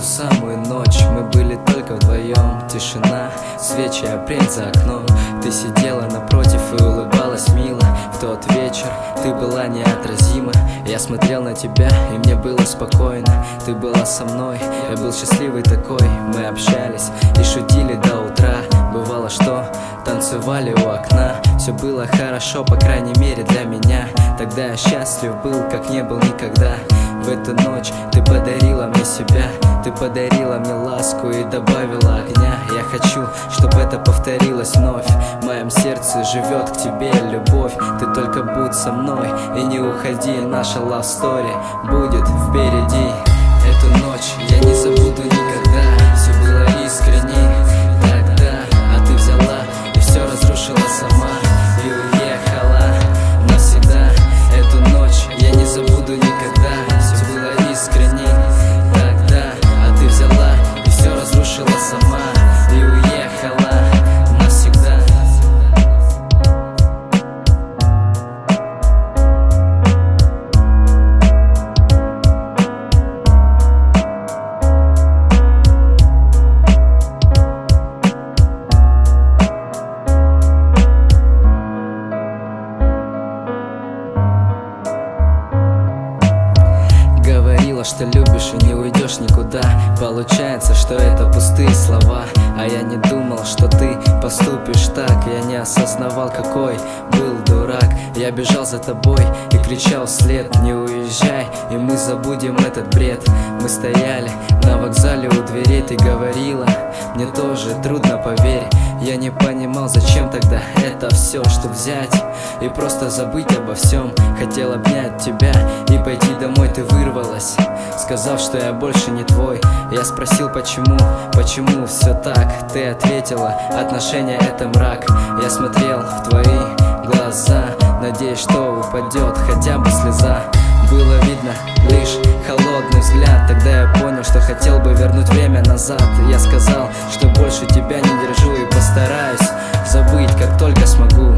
Самую ночь мы были только вдвоем. Тишина, свечи, апрель за окном. Ты сидела напротив и улыбалась мило. В тот вечер ты была неотразима. Я смотрел на тебя, и мне было спокойно. Ты была со мной, я был счастливый такой. Мы общались и шутили до утра. Бывало, что танцевали у окна. Все было хорошо, по крайней мере для меня. Тогда я счастлив был, как не был никогда. В эту ночь ты подарила мне себя. Ты подарила мне ласку и добавила огня. Я хочу, чтобы это повторилось вновь. В моем сердце живет к тебе любовь. Ты только будь со мной и не уходи. Наша love story будет впереди. Эту ночь я не забуду никогда. Все было искренне тогда. А ты взяла и все разрушила сама и уехала навсегда. Эту ночь я не забуду никогда. Все было искренне тогда. А ты взяла и все разрушила сама и уехала навсегда. Говорила, что любишь и не уйдешь никуда. Получается, что это пустые слова. А я не думал, что ты поступишь так. Я не осознавал, какой был дурак. Я бежал за тобой и кричал вслед: не уезжай, и мы забудем этот бред. Мы стояли на вокзале у дверей. Ты говорила: мне тоже трудно, поверь. Я не понимал, зачем тогда это все, чтоб взять и просто забыть обо всем. Хотел обнять тебя и пойти домой. Ты вырвалась, сказав, что я больше не твой. Я спросил, почему все так. Ты ответила: отношения это мрак. Я смотрел в твои глаза, надеясь, что упадет хотя бы слеза. Было видно лишь холодный взгляд. Тогда я понял, что хотел бы вернуть время назад. Я сказал, что больше тебя не держу и постараюсь забыть, как только смогу.